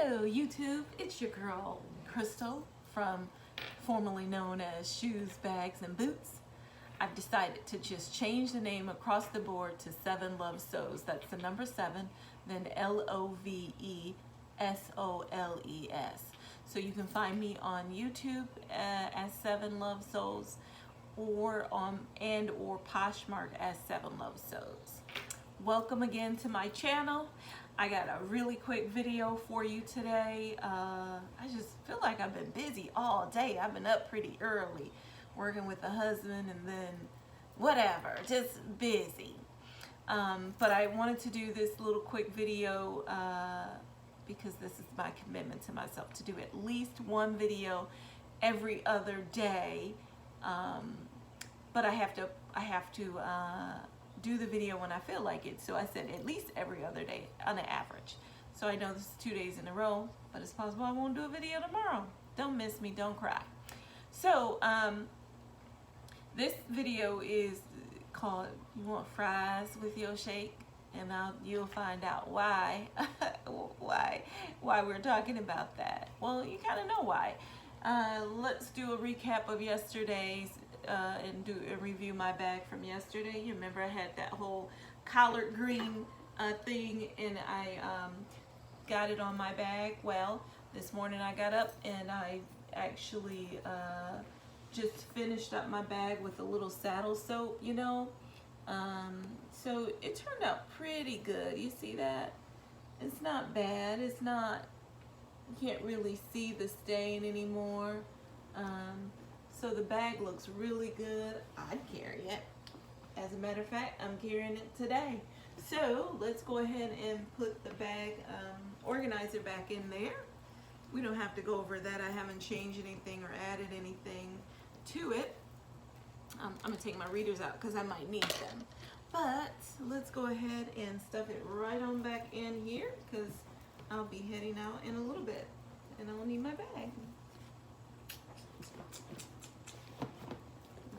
Hello YouTube, it's your girl Crystal from formerly known as Shoes, Bags, and Boots. I've decided to just change the name across the board to 7 Love Sews. That's the number 7, then Lovesoles. So you can find me on YouTube as 7 Love Sews or Poshmark as 7 Love Sews. Welcome again to my channel. I got a really quick video for you today. I just feel like I've been busy all day. I've been up pretty early working with the husband and then whatever, just busy. But I wanted to do this little quick video because this is my commitment to myself to do at least one video every other day. But I have to do the video when I feel like it. So I said at least every other day on an average. So I know this is 2 days in a row, but it's possible I won't do a video tomorrow. Don't miss me, don't cry. So this video is called "You Want Fries with Your Shake?" and you'll find out why why we're talking about that. Well, you kind of know why. Let's do a recap of yesterday's and do a review my bag from yesterday. You remember I had that whole collard green thing and I got it on my bag. Well, this morning I got up and I actually just finished up my bag with a little saddle soap, you know. So it turned out pretty good. You see that? It's not bad. It's not, you can't really see the stain anymore. So the bag looks really good. I'd carry it. As a matter of fact, I'm carrying it today. So let's go ahead and put the bag organizer back in there. We don't have to go over that. I haven't changed anything or added anything to it. I'm gonna take my readers out because I might need them. But let's go ahead and stuff it right on back in here because I'll be heading out in a little bit and I'll need my bag.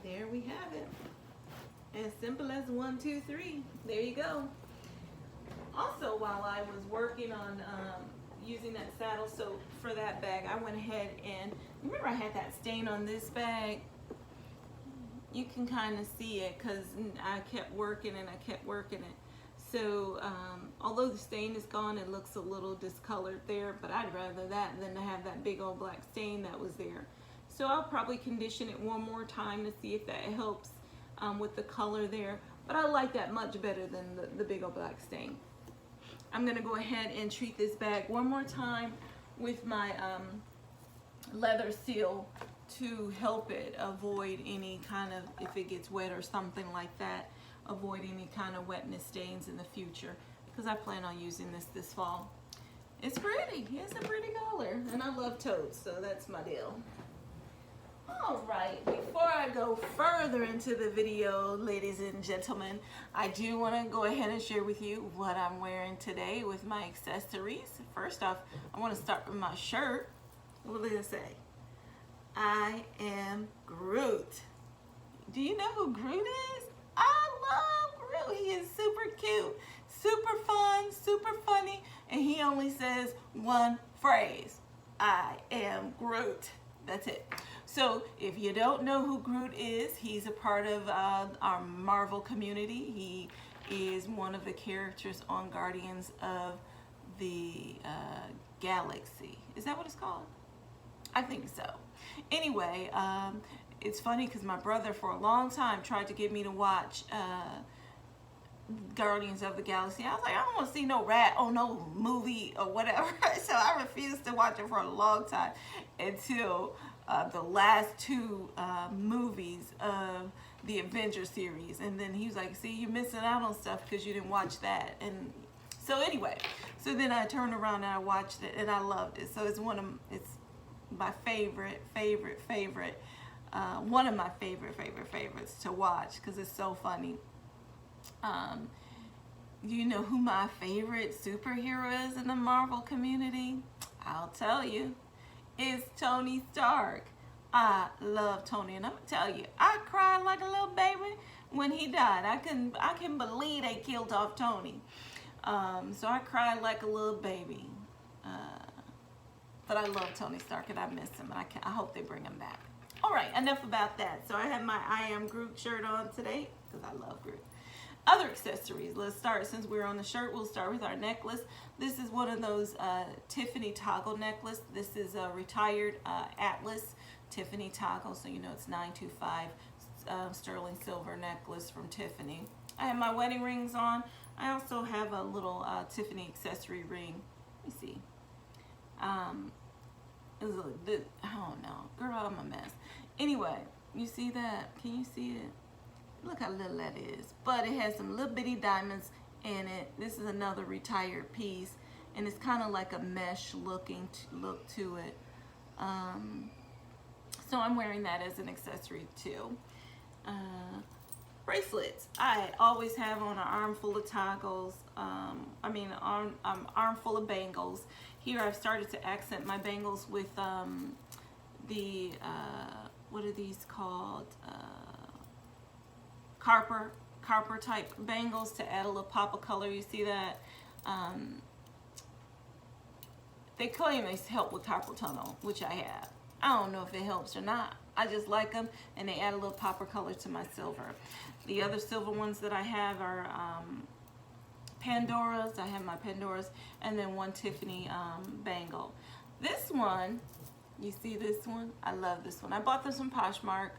There we have it. As simple as 1, 2, 3. There you go. Also, while I was working on using that saddle soap for that bag, I went ahead and, remember I had that stain on this bag? You can kind of see it because I kept working and I kept working it. So although the stain is gone, it looks a little discolored there, but I'd rather that than to have that big old black stain that was there. So I'll probably condition it one more time to see if that helps with the color there. But I like that much better than the big old black stain. I'm gonna go ahead and treat this bag one more time with my leather seal to help it avoid any kind of, if it gets wet or something like that, avoid any kind of wetness stains in the future, because I plan on using this fall. It's pretty, it's a pretty color, and I love totes, so that's my deal. All right, before I go further into the video, ladies and gentlemen, I do want to go ahead and share with you what I'm wearing today with my accessories. First off, I want to start with my shirt. What does it say? I am Groot. Do you know who Groot is? I love Groot. He is super cute, super fun, super funny, and he only says one phrase. I am Groot. That's it. So if you don't know who Groot is, he's a part of our Marvel community. He is one of the characters on Guardians of the Galaxy. Is that what it's called? I think so. Anyway, it's funny because my brother for a long time tried to get me to watch Guardians of the Galaxy. I was like, I don't want to see no no movie or whatever. So I refused to watch it for a long time until the last 2 movies of the Avengers series. And then he was like, see, you're missing out on stuff because you didn't watch that. And so anyway, so then I turned around and I watched it and I loved it. So it's my favorite, one of my favorites to watch because it's so funny. You know who my favorite superhero is in the Marvel community? I'll tell you. It's Tony Stark. I love Tony, and I'm gonna tell you, I cried like a little baby when he died. I can believe they killed off Tony. So I cried like a little baby. but I love Tony Stark and I miss him, and I hope they bring him back. All right, enough about that. So I have my I Am Groot shirt on today because I love Groot. Other accessories, let's start, since we're on the shirt, we'll start with our necklace. This is one of those Tiffany toggle necklace. This is a retired Atlas Tiffany toggle, so you know it's 925 sterling silver necklace from Tiffany. I have my wedding rings on. I also have a little Tiffany accessory ring. Let me see. I don't know. Girl, I'm a mess. Anyway, you see that? Can you see it? Look how little that is. But it has some little bitty diamonds in it. This is another retired piece. And it's kind of like a mesh look to it. So I'm wearing that as an accessory too. Bracelets. I always have on an armful of toggles. Armful of bangles. Here I've started to accent my bangles with what are these called? Carper type bangles to add a little pop of color. You see that? They claim they help with carpal tunnel, which I have. I don't know if it helps or not. I just like them, and they add a little pop of color to my silver. The other silver ones that I have are Pandoras. I have my Pandoras, and then one Tiffany bangle. This one, you see this one? I love this one. I bought this from Poshmark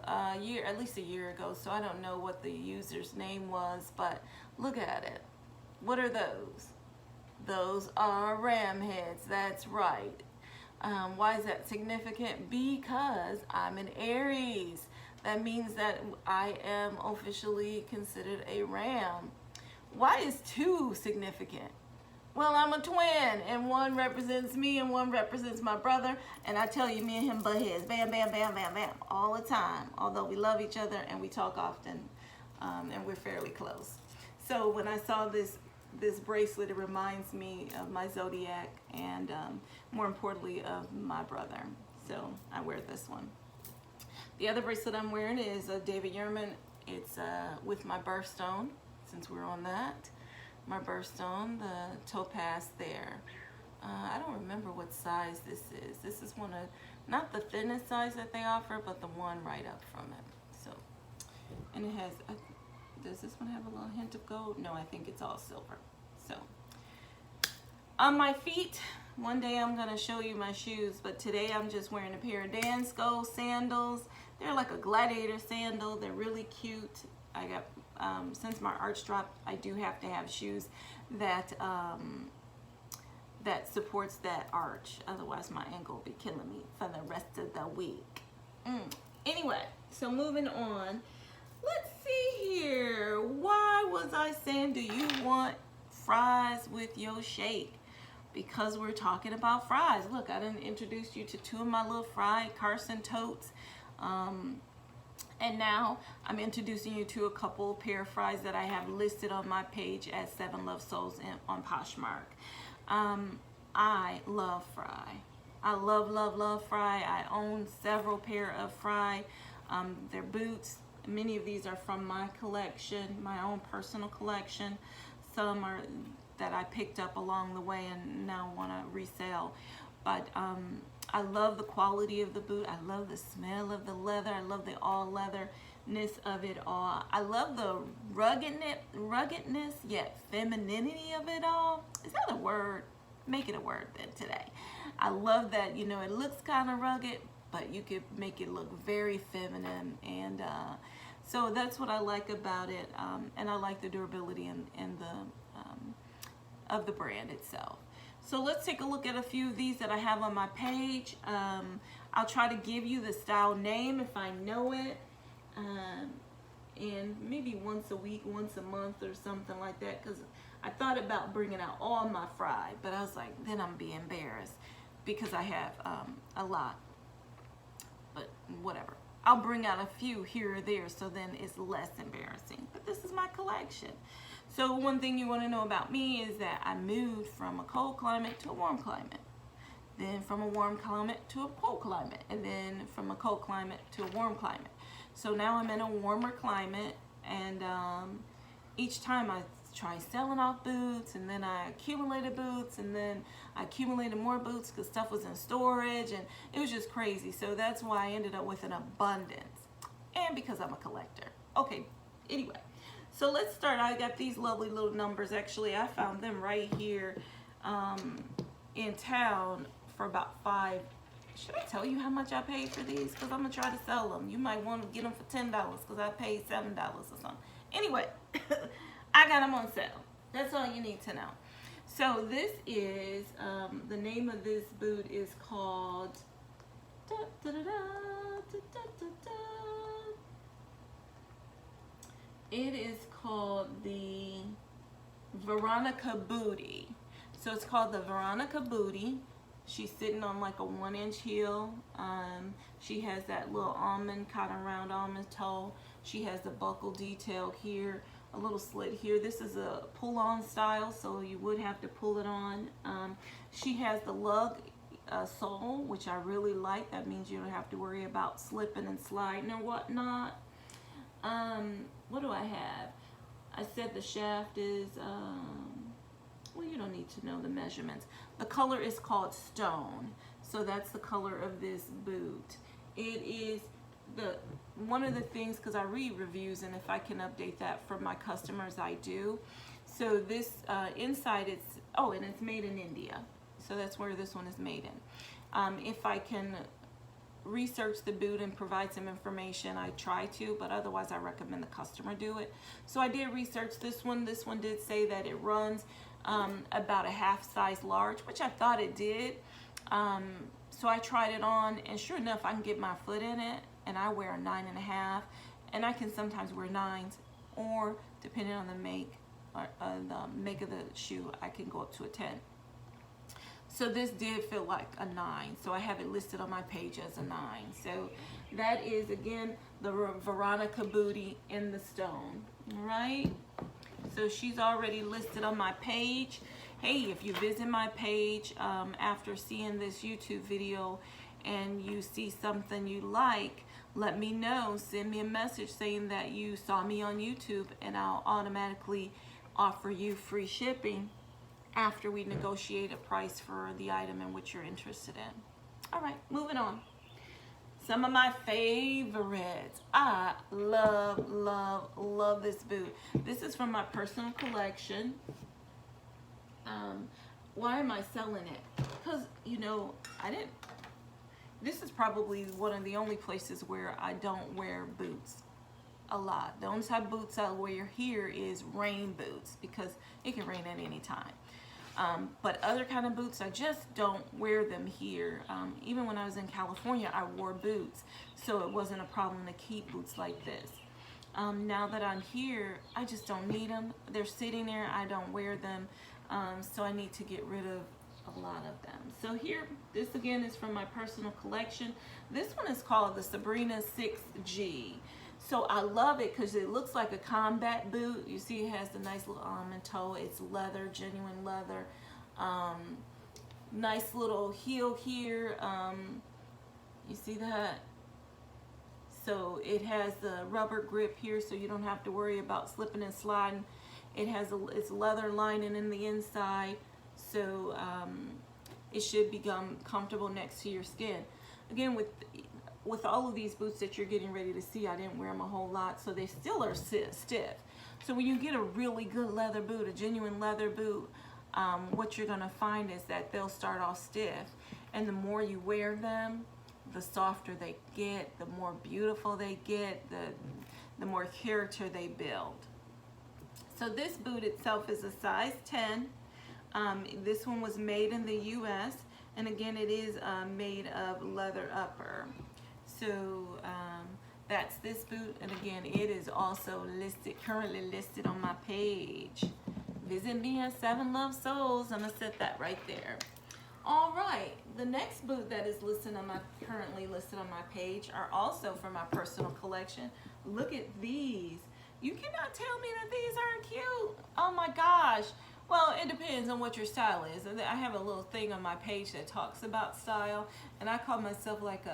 at least a year ago, so I don't know what the user's name was, but look at it. What are those? Those are ram heads. That's right. Why is that significant? Because I'm an Aries. That means that I am officially considered a ram. Why is 2 significant? Well, I'm a twin, and one represents me and one represents my brother, and I tell you, me and him butt heads, bam, bam, bam, bam, bam, all the time, although we love each other and we talk often, and we're fairly close. So when I saw this bracelet, it reminds me of my zodiac and more importantly of my brother. So I wear this one. The other bracelet I'm wearing is a David Yurman. It's with my birthstone, since we're on that. My birthstone, the topaz there. I don't remember what size this is. This is one of, not the thinnest size that they offer, but the one right up from it. So, and it has, does this one have a little hint of gold? No, I think it's all silver. So, on my feet, one day I'm gonna show you my shoes, but today I'm just wearing a pair of Dansko sandals. They're like a gladiator sandal. They're really cute. I got, since my arch dropped, I do have to have shoes that that supports that arch. Otherwise, my ankle will be killing me for the rest of the week. Anyway, so moving on. Let's see here. Why was I saying, do you want fries with your shake? Because we're talking about fries. Look, I done introduced you to 2 of my little Frye Carson totes. And now I'm introducing you to a couple pair of fries that I have listed on my page at 7 Love Souls on Poshmark. I love Frye. I love Frye. I own several pair of Frye. They're boots. Many of these are from my collection, my own personal collection. Some are that I picked up along the way and now want to resell. But I love the quality of the boot. I love the smell of the leather. I love the all leatherness of it all. I love the ruggedness yet femininity of it all. Is that a word? Make it a word then today. I love that, you know, it looks kind of rugged, but you could make it look very feminine. And so that's what I like about it. And I like the durability and the of the brand itself. So let's take a look at a few of these that I have on my page. I'll try to give you the style name if I know it. And maybe once a week, once a month or something like that, because I thought about bringing out all my Frye, but I was like, then I'm being embarrassed because I have a lot. But whatever. I'll bring out a few here or there, so then it's less embarrassing. But this is my collection. So one thing you want to know about me is that I moved from a cold climate to a warm climate. Then from a warm climate to a cold climate. And then from a cold climate to a warm climate. So now I'm in a warmer climate. And each time I try selling off boots, and then I accumulated boots, and then I accumulated more boots because stuff was in storage, and it was just crazy. So that's why I ended up with an abundance, and because I'm a collector. Okay, anyway, so let's start. I got these lovely little numbers. Actually, I found them right here in town for about $5. Should I tell you how much I paid for these? Because I'm going to try to sell them. You might want to get them for $10 because I paid $7 or something. Anyway, I got them on sale. That's all you need to know. So this is, the name of this boot is called, it is called the Veronica Bootie. So it's called the Veronica Bootie. She's sitting on like a 1-inch heel. She has that little almond, kind of round almond toe. She has the buckle detail here, a little slit here. This is a pull-on style, so you would have to pull it on. She has the lug sole, which I really like. That means you don't have to worry about slipping and sliding or whatnot. What do I have? I said the shaft is, well, you don't need to know the measurements. The color is called Stone. So that's the color of this boot. It is one of the things, because I read reviews, and if I can update that for my customers, I do. So this inside, it's, oh, and it's made in India. So that's where this one is made in. If I can research the boot and provide some information, I try to, but otherwise I recommend the customer do it. So I did research this one. This one did say that it runs about a half size large, which I thought it did. So I tried it on, and sure enough, I can get my foot in it, and I wear a 9.5, and I can sometimes wear 9s, or depending on the make or the make of the shoe, I can go up to a 10. So this did feel like a 9, so I have it listed on my page as a 9. So that is, again, the Veronica Bootie in the Stone. All right, so she's already listed on my page. Hey, if you visit my page after seeing this YouTube video and you see something you like, let me know. Send me a message saying that you saw me on YouTube, and I'll automatically offer you free shipping after we negotiate a price for the item in which you're interested in. All right, moving on. Some of my favorites. I love, love, love this boot. This is from my personal collection. Why am I selling it? Because, you know, this is probably one of the only places where I don't wear boots a lot. The only type of boots I wear here is rain boots, because it can rain at any time. But other kind of boots, I just don't wear them here. Even when I was in California, I wore boots, so it wasn't a problem to keep boots like this. Now that I'm here, I just don't need them. They're sitting there, I don't wear them, so I need to get rid of a lot of them. So here, this again is from my personal collection. This one is called the Sabrina 6G. So I love it because it looks like a combat boot. You see it has the nice little almond toe. It's leather, genuine leather. Nice little heel here. You see that? So it has the rubber grip here, so you don't have to worry about slipping and sliding. It has it's leather lining in the inside, so it should become comfortable next to your skin. Again, with all of these boots that you're getting ready to see, I didn't wear them a whole lot, so they still are stiff. So when you get a really good leather boot, a genuine leather boot, what you're gonna find is that they'll start off stiff, and the more you wear them, the softer they get, the more beautiful they get, the more character they build. So this boot itself is a size 10. This one was made in the US, and again, it is made of leather upper. So that's this boot, and again, it is also currently listed on my page. Visit me at 7 Love Souls. I'm gonna set that right there. All right, the next boot that is currently listed on my page are also from my personal collection. Look at these. You cannot tell me that these aren't cute. Oh my gosh. Well, it depends on what your style is. I have a little thing on my page that talks about style, and I call myself like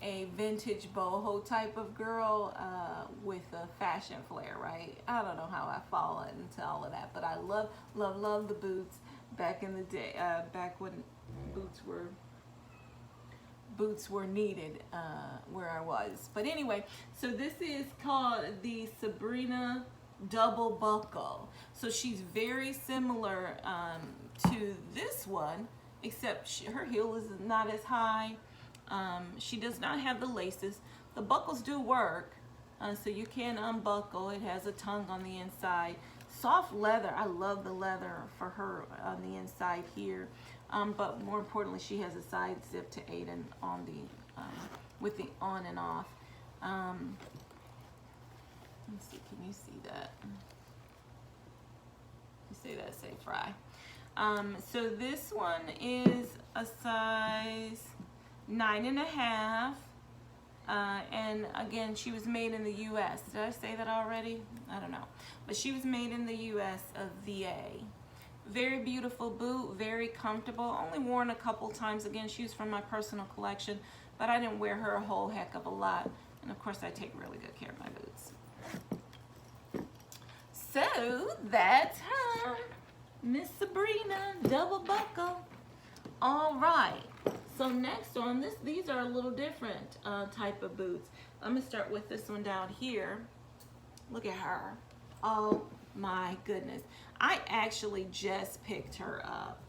a vintage boho type of girl with a fashion flair, right? I don't know how I fall into all of that, but I love, love, love the boots back in the day, back when boots were needed where I was. But anyway, so this is called the Sabrina double buckle. So she's very similar to this one, except her heel is not as high. She does not have the laces. The buckles do work, so you can unbuckle. It has a tongue on the inside. Soft leather. I love the leather for her on the inside here. But more importantly, she has a side zip to aid in on the with the on and off. Let's see, can you see that? You say that, say Frye. So this one is a size 9.5, and again, she was made in the U.S. Did I say that already? I don't know, but she was made in the U.S. of VA. Very beautiful boot, very comfortable. Only worn a couple times. Again, she was from my personal collection, but I didn't wear her a whole heck of a lot. And of course, I take really good care of my boots. So that's her, Miss Sabrina double buckle. All right. So next on this, these are a little different type of boots. I'm gonna start with this one down here. Look at her. Oh my goodness. I actually just picked her up.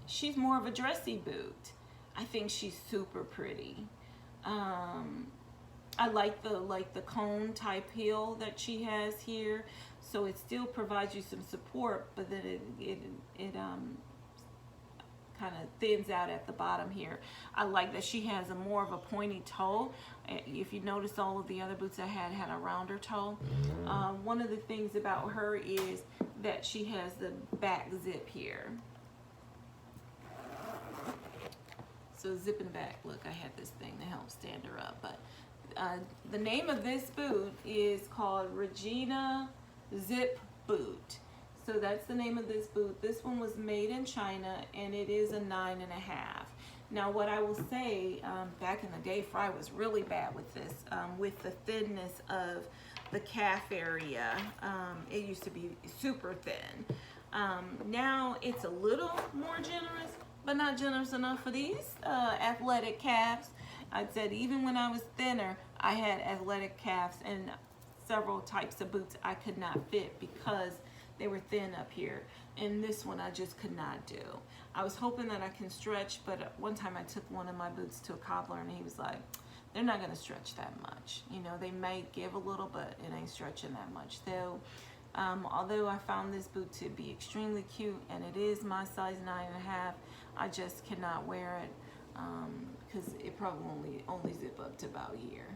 She's more of a dressy boot. I think she's super pretty. I like the cone type heel that she has here, so it still provides you some support, but then it kind of thins out at the bottom here. I like that she has a more of a pointy toe. If you notice, all of the other boots I had a rounder toe. One of the things about her is that she has the back zip here. So zip in the back. Look, I had this thing to help stand her up, but the name of this boot is called Regina Zip Boot. So that's the name of this boot. This one was made in China, and it is a 9.5. Now, what I will say, back in the day, Frye was really bad with this, with the thinness of the calf area. It used to be super thin. Now it's a little more generous, but not generous enough for these athletic calves. I said even when I was thinner, I had athletic calves, and several types of boots I could not fit because they were thin up here. And this one I just could not do. I was hoping that I can stretch, but one time I took one of my boots to a cobbler, and he was like, they're not gonna stretch that much. You know, they may give a little, but it ain't stretching that much. So, although I found this boot to be extremely cute, and it is my size 9.5, I just cannot wear it because it probably only zip up to about a year.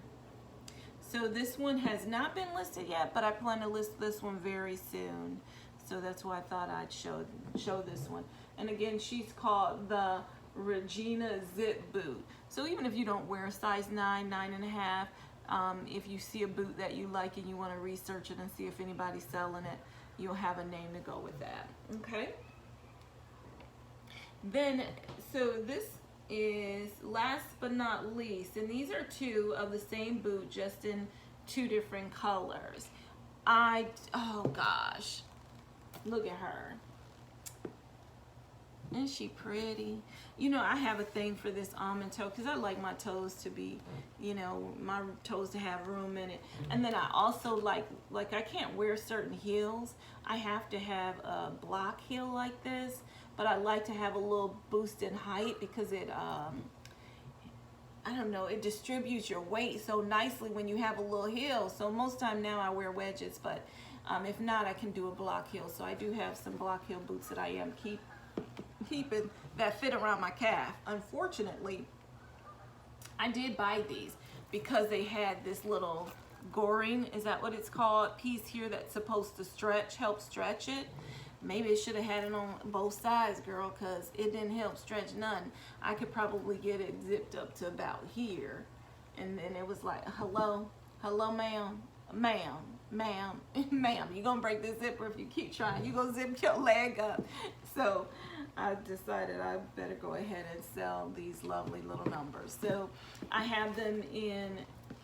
So this one has not been listed yet, but I plan to list this one very soon. So that's why I thought I'd show this one. And again, she's called the Regina Zip Boot. So even if you don't wear a size 9, 9.5, if you see a boot that you like and you want to research it and see if anybody's selling it, you'll have a name to go with that. Okay. Then, so this is last but not least, and these are two of the same boot, just in two different colors. Oh gosh, look at her. Isn't she pretty? You know, I have a thing for this almond toe because I like my toes to be, you know, my toes to have room in it. And then I also like I can't wear certain heels. I have to have a block heel like this, but I like to have a little boost in height because it, I don't know, it distributes your weight so nicely when you have a little heel. So most time now I wear wedges, but if not, I can do a block heel. So I do have some block heel boots that I am keeping that fit around my calf. Unfortunately, I did buy these because they had this little goring, is that what it's called, piece here that's supposed to stretch, help stretch it. Maybe it should have had it on both sides, girl, because it didn't help stretch none. I could probably get it zipped up to about here. And then it was like, hello, ma'am, ma'am, you're going to break this zipper if you keep trying. You're going to zip your leg up. So I decided I better go ahead and sell these lovely little numbers. So I have them in,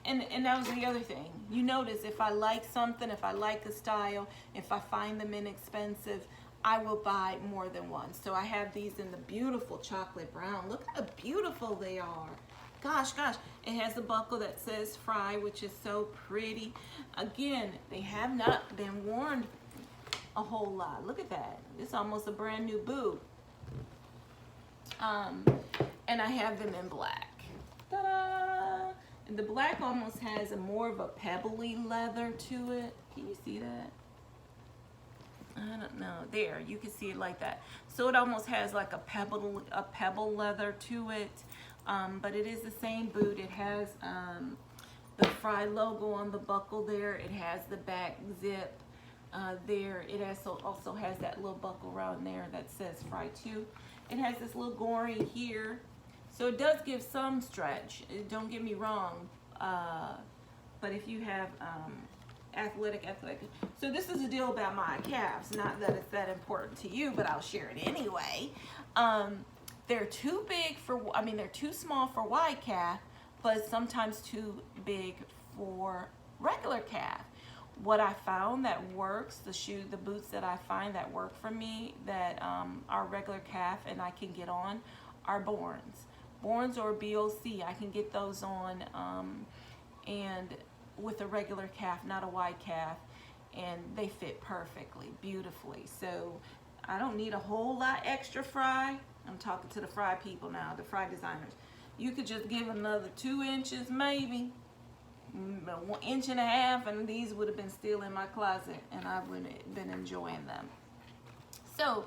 and that was the other thing. You notice if I like something, if I like a style, if I find them inexpensive, I will buy more than one. So I have these in the beautiful chocolate brown. Look how beautiful they are. Gosh, gosh. It has a buckle that says Frye, which is so pretty. Again, they have not been worn a whole lot. Look at that. It's almost a brand new boot. And I have them in black. Ta-da! And the black almost has a more of a pebbly leather to it. Can you see that? I don't know. There, you can see it like that. So it almost has like a pebble leather to it. But it is the same boot. It has the Frye logo on the buckle there. It has the back zip there. It also has that little buckle around there that says Frye too. It has this little goring here. So it does give some stretch. Don't get me wrong. But if you have athletic. So this is the deal about my calves. Not that it's that important to you, but I'll share it anyway. They're too big for, they're too small for wide calf, but sometimes too big for regular calf. What I found that works, the boots that I find that work for me that are regular calf and I can get on are Borns. Borns or BOC, I can get those on and with a regular calf, not a wide calf, and they fit perfectly, beautifully. So I don't need a whole lot extra Frye. I'm talking to the Frye people now, the Frye designers. You could just give another 2 inches, maybe 1.5 inches, and these would have been still in my closet, and I would have been enjoying them. So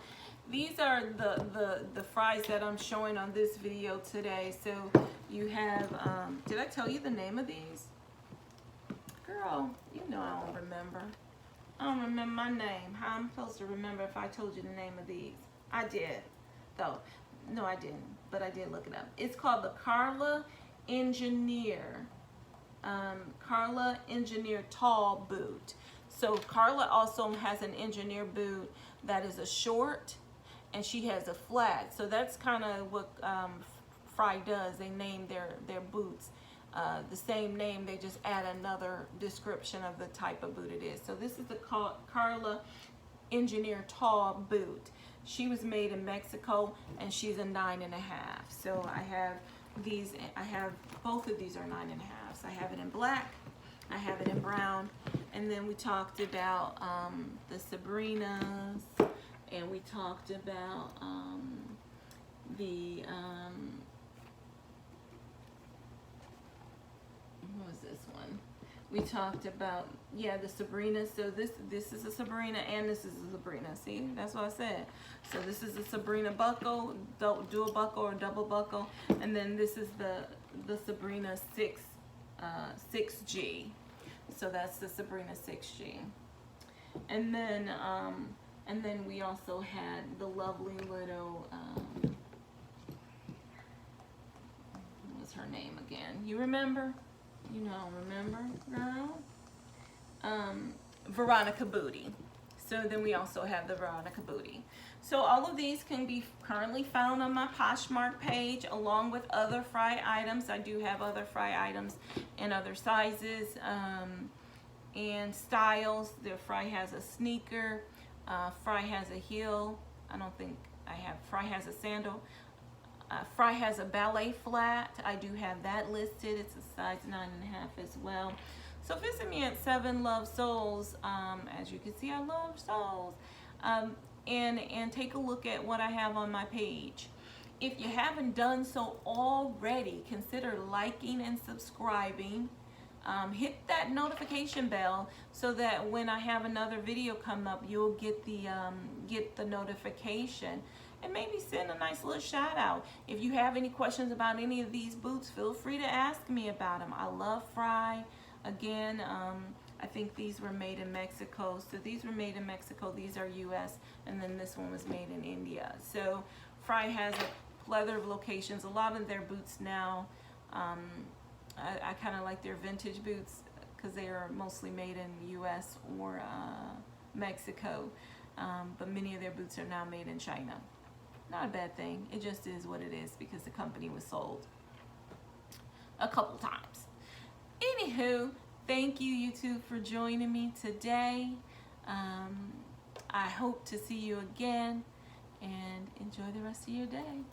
these are the Fryes that I'm showing on this video today. So you have, did I tell you the name of these? Girl, you know I don't remember. I don't remember my name. How I'm supposed to remember if I told you the name of these? I did, though. No, I didn't, but I did look it up. It's called the Karla Engineer. Karla Engineer Tall Boot. So Karla also has an engineer boot that is a short, and she has a flat. So that's kind of what Frye does. They name their boots the same name. They just add another description of the type of boot it is. So this is the Karla Engineer Tall Boot. She was made in Mexico, and she's a 9.5. So I have these. I have both of these are 9.5. So I have it in black. I have it in brown, and then we talked about the Sabrinas, and we talked about what was this one? We talked about, yeah, the Sabrina. So this is a Sabrina, and this is a Sabrina. See, that's what I said. So this is a Sabrina buckle, dual buckle or double buckle, and then this is the Sabrina 6G. So that's the Sabrina 6G. And then we also had the lovely little what was her name again? You remember? You know, remember, girl? Veronica Bootie. So then we also have the Veronica Bootie. So all of these can be currently found on my Poshmark page, along with other Frye items. I do have other Frye items in other sizes and styles. The Frye has a sneaker. Frye has a heel. I don't think I have. Frye has a sandal. Frye has a ballet flat. I do have that listed. It's a size 9.5 as well. So visit me at 7 Love Soles. As you can see, I love soles. And take a look at what I have on my page. If you haven't done so already, consider liking and subscribing. Hit that notification bell so that when I have another video come up, you'll get the notification. And maybe send a nice little shout out. If you have any questions about any of these boots, feel free to ask me about them. I love Frye. Again, I think these were made in Mexico. So these were made in Mexico. These are US. And then this one was made in India. So Frye has a plethora of locations. A lot of their boots now, I kind of like their vintage boots because they are mostly made in US or Mexico. But many of their boots are now made in China. not a bad thing. It just is what it is because the company was sold a couple times. Anywho, thank you YouTube for joining me today. I hope to see you again, and enjoy the rest of your day.